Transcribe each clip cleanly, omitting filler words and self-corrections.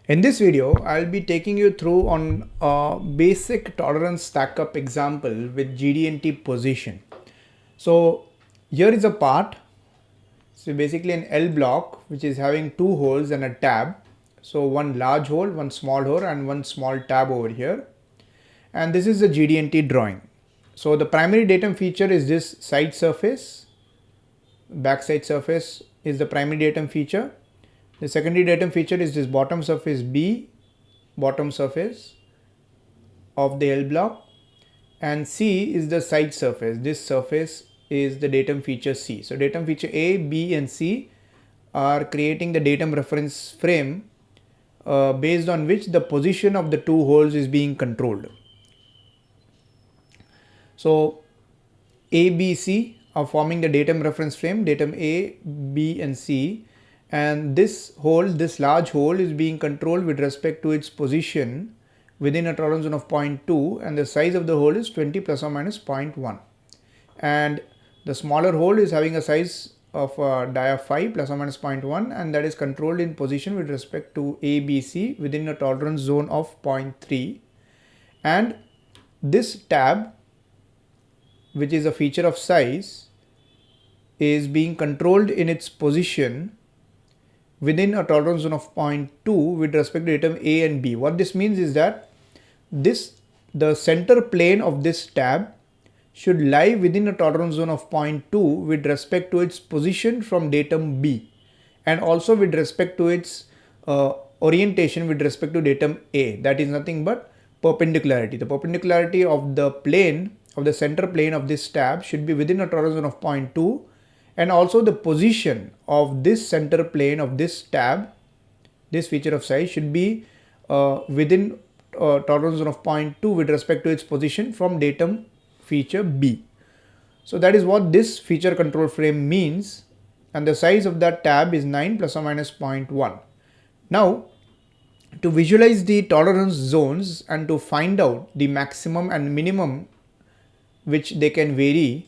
In this video, I'll be taking you through on a basic tolerance stack-up example with GD&T position. So here is a part. So basically an L block which is having two holes and a tab. So one large hole, one small hole and one small tab over here. And this is the GD&T drawing. So the primary datum feature is this side surface. Backside surface is the primary datum feature. The secondary datum feature is this bottom surface B, bottom surface of the L block, and C is the side surface. This surface is the datum feature C. So datum feature A, B and C are creating the datum reference frame based on which the position of the two holes is being controlled. So A, B, C are forming the datum reference frame, datum A, B and C, and this hole, this large hole is being controlled with respect to its position within a tolerance zone of 0.2, and the size of the hole is 20 plus or minus 0.1, and the smaller hole is having a size of dia 5 plus or minus 0.1, and that is controlled in position with respect to A, B, C within a tolerance zone of 0.3, and this tab, which is a feature of size, is being controlled in its position within a tolerance zone of 0.2 with respect to datum A and B. What this means is that the center plane of this tab should lie within a tolerance zone of 0.2 with respect to its position from datum B, and also with respect to its orientation with respect to datum A. That is nothing but perpendicularity. The perpendicularity of the plane, of the center plane of this tab, should be within a tolerance zone of 0.2, and also the position of this center plane of this tab, this feature of size, should be within tolerance zone of 0.2 with respect to its position from datum feature B. So that is what this feature control frame means, and the size of that tab is 9 plus or minus 0.1. Now, to visualize the tolerance zones and to find out the maximum and minimum which they can vary,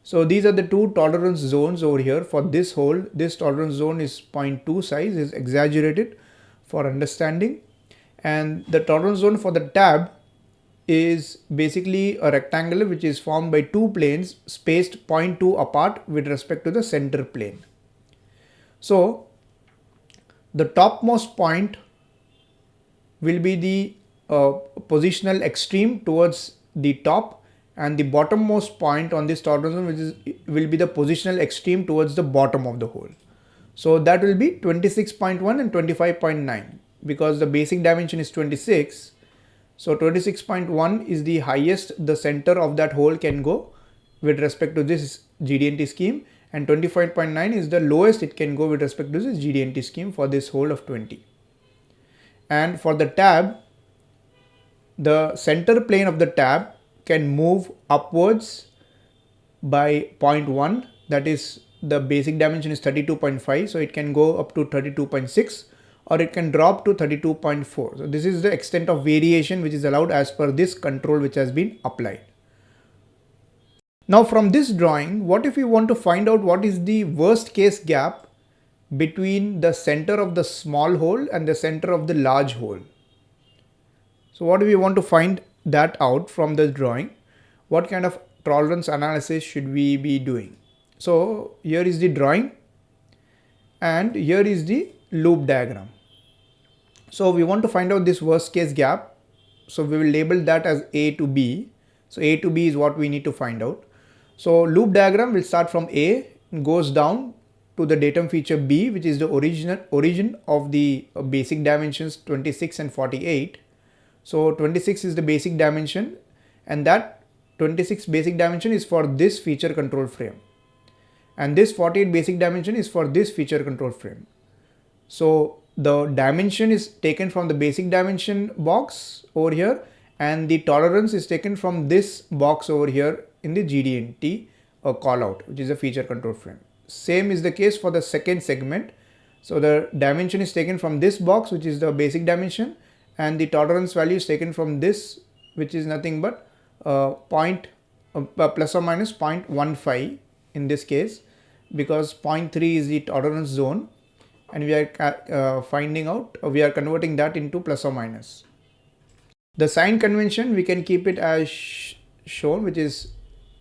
so these are the two tolerance zones over here. For this hole, this tolerance zone is 0.2 size, is exaggerated for understanding, and the tolerance zone for the tab is basically a rectangle which is formed by two planes spaced 0.2 apart with respect to the center plane. So the topmost point will be the positional extreme towards the top, and the bottommost point on this tolerance zone will be the positional extreme towards the bottom of the hole. So that will be 26.1 and 25.9, because the basic dimension is 26. So 26.1 is the highest the center of that hole can go with respect to this GD&T scheme, and 25.9 is the lowest it can go with respect to this GD&T scheme for this hole of 20. And for the tab, the center plane of the tab can move upwards by 0.1, that is the basic dimension is 32.5, so it can go up to 32.6, or it can drop to 32.4. So this is the extent of variation which is allowed as per this control which has been applied. Now from this drawing, what if we want to find out what is the worst case gap between the center of the small hole and the center of the large hole? So what do we want to find that out from this drawing? What kind of tolerance analysis should we be doing? So here is the drawing, and here is the loop diagram. So we want to find out this worst case gap, so we will label that as A to B. So A to B is what we need to find out. So loop diagram will start from A and goes down to the datum feature B, which is the origin of the basic dimensions 26 and 48. So 26 is the basic dimension, and that 26 basic dimension is for this feature control frame, and this 48 basic dimension is for this feature control frame. So the dimension is taken from the basic dimension box over here, and the tolerance is taken from this box over here in the GD&T call out, which is a feature control frame. Same is the case for the second segment. So the dimension is taken from this box, which is the basic dimension, and the tolerance value is taken from this, which is nothing but plus or minus 0.15 in this case, because 0.3 is the tolerance zone, and we are finding out, we are converting that into plus or minus. The sign convention, we can keep it as shown, which is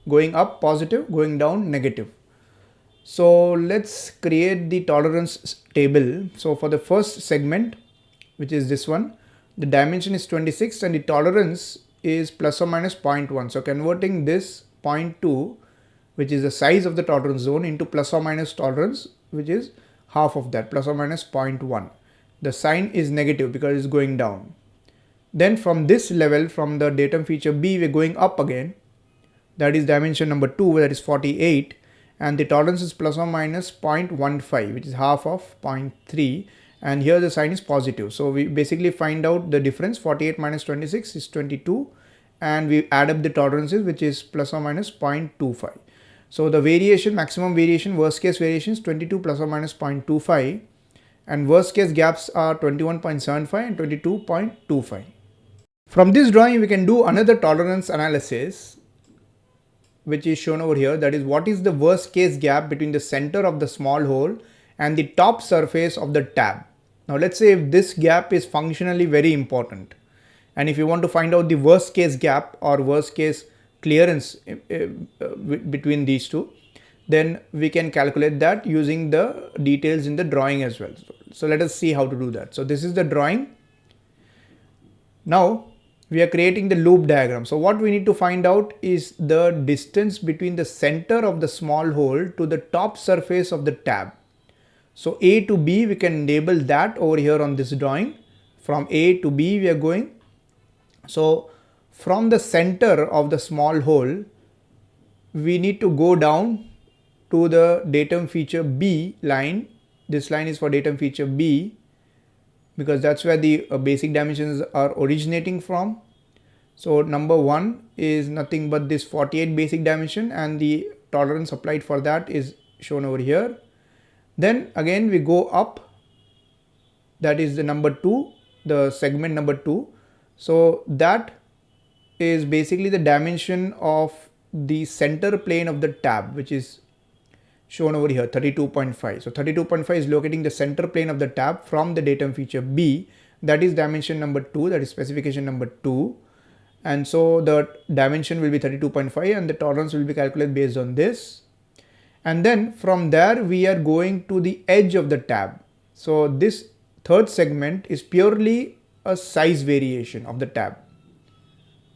going up positive, going down negative. So let's create the tolerance table. So for the first segment, which is this one, the dimension is 26 and the tolerance is plus or minus 0.1. So converting this 0.2, which is the size of the tolerance zone, into plus or minus tolerance, which is half of that, plus or minus 0.1. The sign is negative because it's going down. Then from this level, from the datum feature B, we're going up again. That is dimension number 2, that is 48, and the tolerance is plus or minus 0.15, which is half of 0.3, and here the sign is positive. So we basically find out the difference. 48 minus 26 is 22, and we add up the tolerances, which is plus or minus 0.25. So the variation, maximum variation, worst case variation is 22 plus or minus 0.25, and worst case gaps are 21.75 and 22.25. From this drawing, we can do another tolerance analysis, which is shown over here. That is, what is the worst case gap between the center of the small hole and the top surface of the tab. Now let's say if this gap is functionally very important, and if you want to find out the worst case gap or worst case clearance between these two, then we can calculate that using the details in the drawing as well. So let us see how to do that. So this is the drawing. Now we are creating the loop diagram. So what we need to find out is the distance between the center of the small hole to the top surface of the tab. So A to B, we can label that over here on this drawing. From A to B we are going. So from the center of the small hole, we need to go down to the datum feature B line. This line is for datum feature B, because that's where the basic dimensions are originating from. So number 1 is nothing but this 48 basic dimension, and the tolerance applied for that is shown over here. Then again we go up, that is the number 2, the segment number 2. So that is basically the dimension of the center plane of the tab, which is shown over here, 32.5. So 32.5 is locating the center plane of the tab from the datum feature B. That is dimension number 2, that is specification number 2. And so the dimension will be 32.5 and the tolerance will be calculated based on this. And then from there we are going to the edge of the tab. So this third segment is purely a size variation of the tab.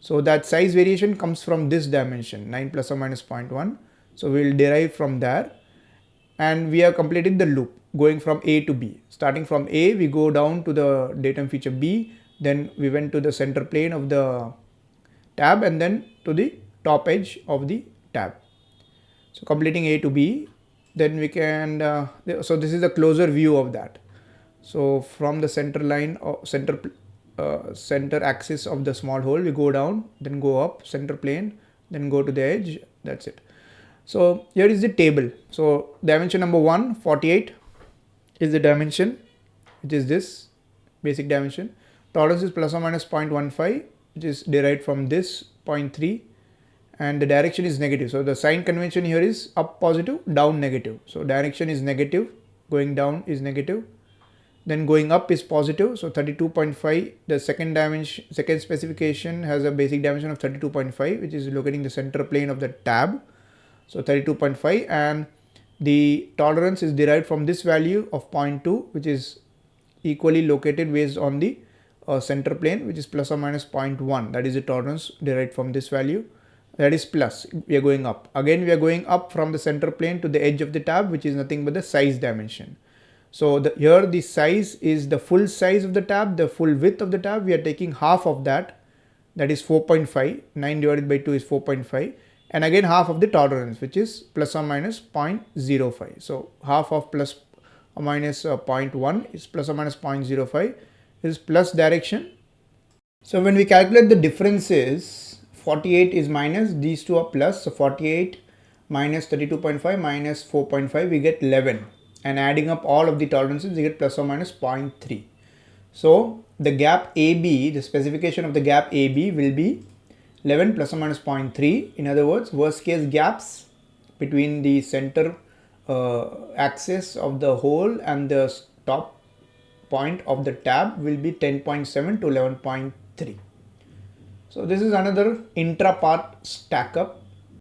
So that size variation comes from this dimension, 9 plus or minus 0.1. So we will derive from there, and we have completed the loop going from A to B. Starting from A, we go down to the datum feature B, then we went to the center plane of the tab, and then to the top edge of the tab. So completing A to B, then we can, so this is a closer view of that. So from the center line or center axis of the small hole, we go down, then go up, center plane, then go to the edge. That's it. So here is the table. So dimension number 1, 48 is the dimension, which is this basic dimension. Tolerance is plus or minus 0.15, which is derived from this 0.3, and the direction is negative. So the sign convention here is up positive, down negative. So direction is negative, going down is negative, then going up is positive. So 32.5, the second dimension, second specification has a basic dimension of 32.5, which is locating the center plane of the tab. So 32.5, and the tolerance is derived from this value of 0.2, which is equally located based on the center plane, which is plus or minus 0.1. That is the tolerance derived from this value. That is plus. We are going up. Again, we are going up from the center plane to the edge of the tab, which is nothing but the size dimension. So here the size is the full size of the tab, the full width of the tab. We are taking half of that, that is 4.5. 9 divided by 2 is 4.5. And again half of the tolerance, which is plus or minus 0.05. So half of plus or minus 0.1 is plus or minus 0.05, is plus direction. So when we calculate the differences, 48 is minus, these two are plus. So 48 minus 32.5 minus 4.5, we get 11. And adding up all of the tolerances, we get plus or minus 0.3. So the gap AB, the specification of the gap AB will be 11 plus or minus 0.3. In other words, worst case gaps between the center axis of the hole and the top point of the tab will be 10.7 to 11.3. So this is another intra part stack up.